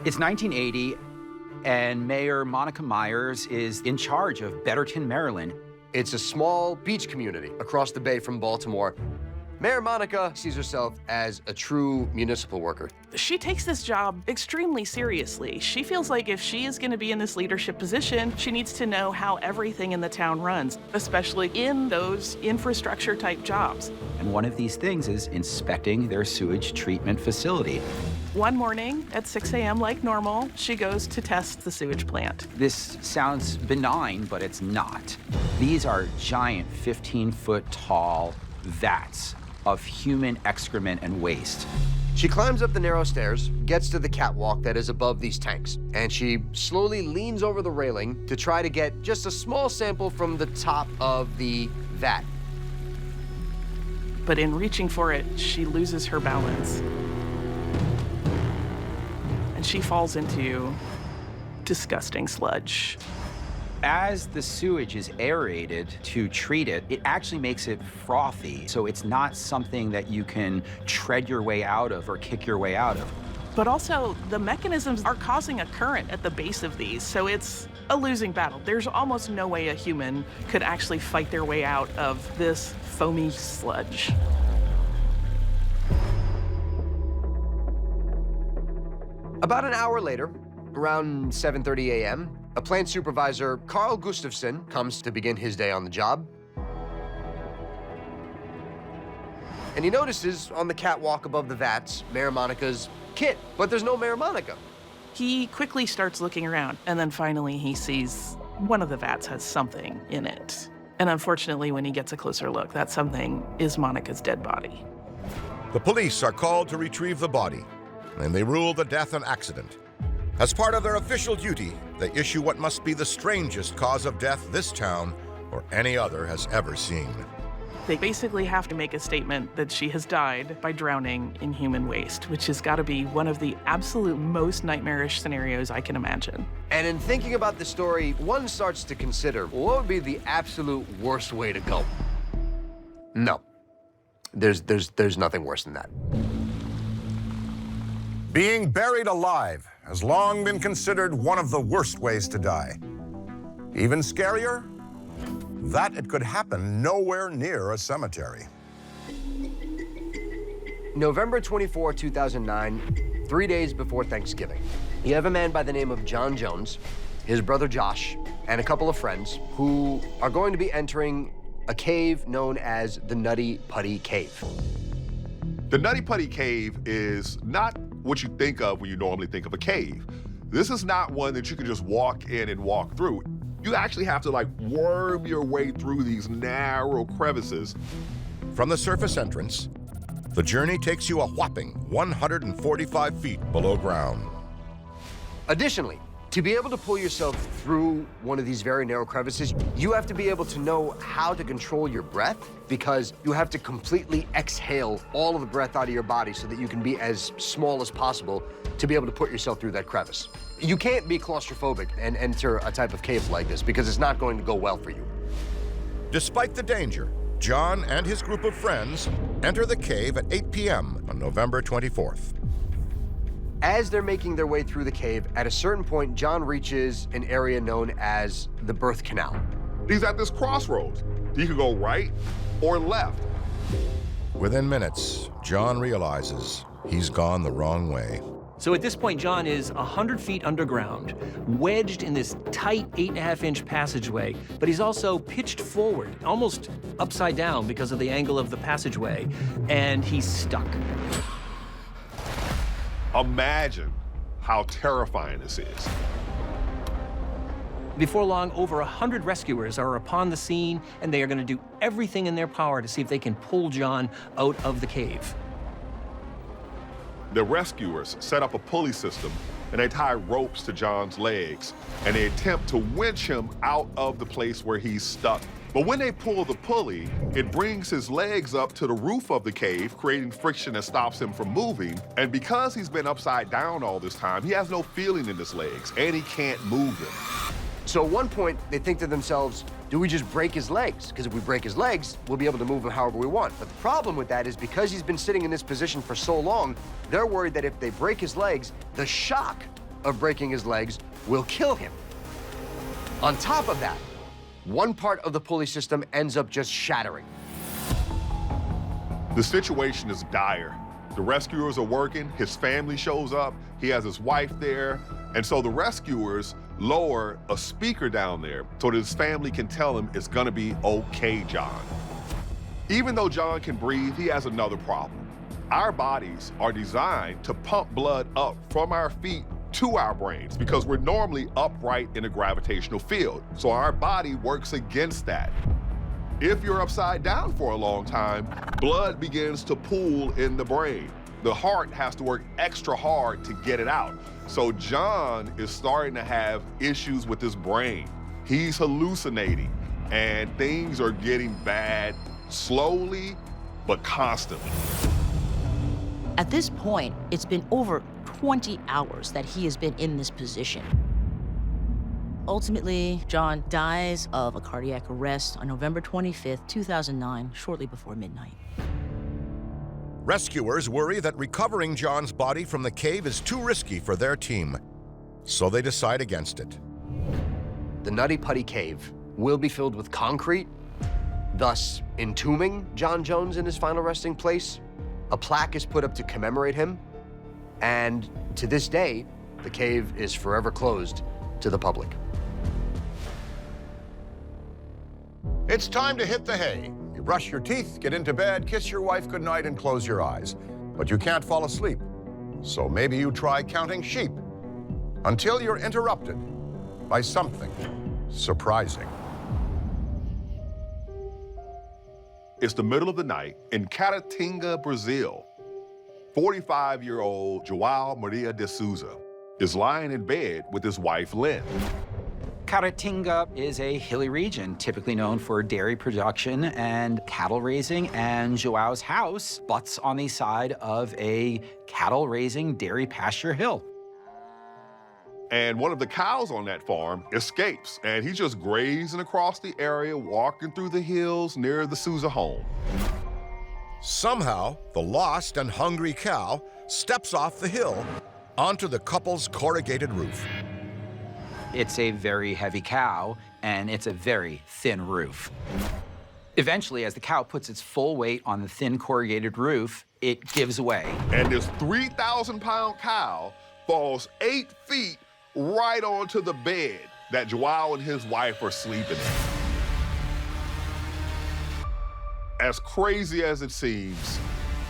It's 1980, and Mayor Monica Myers is in charge of Betterton, Maryland. It's a small beach community across the bay from Baltimore. Mayor Monica sees herself as a true municipal worker. She takes this job extremely seriously. She feels like if she is going to be in this leadership position, she needs to know how everything in the town runs, especially in those infrastructure-type jobs. And one of these things is inspecting their sewage treatment facility. One morning at 6 a.m. like normal, she goes to test the sewage plant. This sounds benign, but it's not. These are giant 15-foot tall vats of human excrement and waste. She climbs up the narrow stairs, gets to the catwalk that is above these tanks, and she slowly leans over the railing to try to get just a small sample from the top of the vat. But in reaching for it, she loses her balance. And she falls into disgusting sludge. As the sewage is aerated to treat it, it actually makes it frothy. So it's not something that you can tread your way out of or kick your way out of. But also, the mechanisms are causing a current at the base of these, so it's a losing battle. There's almost no way a human could actually fight their way out of this foamy sludge. About an hour later, around 7:30 a.m., a plant supervisor, Carl Gustafson, comes to begin his day on the job. And he notices on the catwalk above the vats, Mayor Monica's kit, but there's no Mayor Monica. He quickly starts looking around, and then finally he sees one of the vats has something in it. And unfortunately, when he gets a closer look, that something is Monica's dead body. The police are called to retrieve the body, and they rule the death an accident. As part of their official duty, they issue what must be the strangest cause of death this town or any other has ever seen. They basically have to make a statement that she has died by drowning in human waste, which has got to be one of the absolute most nightmarish scenarios I can imagine. And in thinking about the story, one starts to consider, what would be the absolute worst way to go? No, there's nothing worse than that. Being buried alive has long been considered one of the worst ways to die. Even scarier, that it could happen nowhere near a cemetery. November 24, 2009, 3 days before Thanksgiving. You have a man by the name of John Jones, his brother Josh, and a couple of friends who are going to be entering a cave known as the Nutty Putty Cave. The Nutty Putty Cave is not what you think of when you normally think of a cave. This is not one that you can just walk in and walk through. You actually have to like worm your way through these narrow crevices. From the surface entrance, the journey takes you a whopping 145 feet below ground. Additionally, to be able to pull yourself through one of these very narrow crevices, you have to be able to know how to control your breath, because you have to completely exhale all of the breath out of your body so that you can be as small as possible to be able to put yourself through that crevice. You can't be claustrophobic and enter a type of cave like this because it's not going to go well for you. Despite the danger, John and his group of friends enter the cave at 8 p.m. on November 24th. As they're making their way through the cave, at a certain point, John reaches an area known as the birth canal. He's at this crossroads. He could go right or left. Within minutes, John realizes he's gone the wrong way. So at this point, John is 100 feet underground, wedged in this tight 8.5-inch passageway, but he's also pitched forward, almost upside down because of the angle of the passageway, and he's stuck. Imagine how terrifying this is. Before long, over 100 rescuers are upon the scene, and they are going to do everything in their power to see if they can pull John out of the cave. The rescuers set up a pulley system, and they tie ropes to John's legs, and they attempt to winch him out of the place where he's stuck. But when they pull the pulley, it brings his legs up to the roof of the cave, creating friction that stops him from moving. And because he's been upside down all this time, he has no feeling in his legs, and he can't move them. So at one point, they think to themselves, do we just break his legs? Because if we break his legs, we'll be able to move him however we want. But the problem with that is because he's been sitting in this position for so long, they're worried that if they break his legs, the shock of breaking his legs will kill him. On top of that, one part of the pulley system ends up just shattering. The situation is dire. The rescuers are working, his family shows up, he has his wife there, and so the rescuers lower a speaker down there so that his family can tell him it's gonna be okay, John. Even though John can breathe, he has another problem. Our bodies are designed to pump blood up from our feet to our brains because we're normally upright in a gravitational field. So our body works against that. If you're upside down for a long time, blood begins to pool in the brain. The heart has to work extra hard to get it out. So John is starting to have issues with his brain. He's hallucinating, and things are getting bad slowly, but constantly. At this point, it's been over 20 hours that he has been in this position. Ultimately, John dies of a cardiac arrest on November 25th, 2009, shortly before midnight. Rescuers worry that recovering John's body from the cave is too risky for their team, so they decide against it. The Nutty Putty Cave will be filled with concrete, thus entombing John Jones in his final resting place. A plaque is put up to commemorate him, and to this day, the cave is forever closed to the public. It's time to hit the hay. You brush your teeth, get into bed, kiss your wife goodnight, and close your eyes. But you can't fall asleep. So maybe you try counting sheep until you're interrupted by something surprising. It's the middle of the night in Caratinga, Brazil. 45-year-old João Maria de Souza is lying in bed with his wife, Lynn. Caratinga is a hilly region, typically known for dairy production and cattle raising, and Joao's house butts on the side of a cattle-raising dairy pasture hill. And one of the cows on that farm escapes, and he's just grazing across the area, walking through the hills near the Souza home. Somehow, the lost and hungry cow steps off the hill onto the couple's corrugated roof. It's a very heavy cow, and it's a very thin roof. Eventually, as the cow puts its full weight on the thin corrugated roof, it gives way. And this 3,000-pound cow falls 8 feet right onto the bed that João and his wife are sleeping in. As crazy as it seems,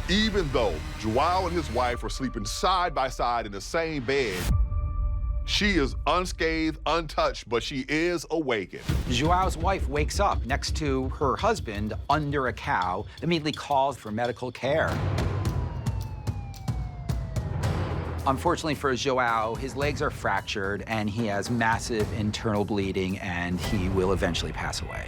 even though João and his wife are sleeping side by side in the same bed, she is unscathed, untouched, but she is awakened. Joao's wife wakes up next to her husband under a cow, immediately calls for medical care. Unfortunately for Joao, his legs are fractured and he has massive internal bleeding, and he will eventually pass away.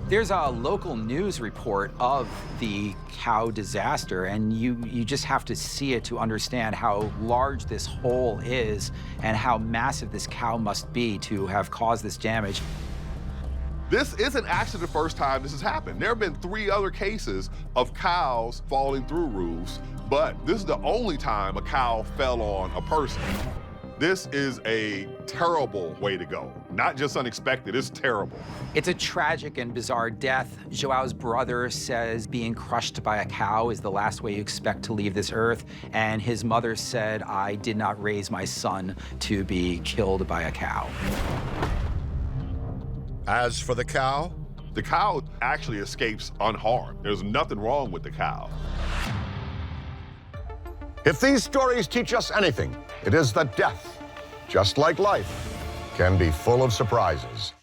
There's a local news report of the cow disaster, and you just have to see it to understand how large this hole is and how massive this cow must be to have caused this damage. This isn't actually the first time this has happened. There have been 3 other cases of cows falling through roofs, but this is the only time a cow fell on a person. This is a terrible way to go. Not just unexpected, it's terrible. It's a tragic and bizarre death. Joao's brother says being crushed by a cow is the last way you expect to leave this earth. And his mother said, I did not raise my son to be killed by a cow. As for the cow actually escapes unharmed. There's nothing wrong with the cow. if these stories teach us anything, it is that death, just like life, can be full of surprises.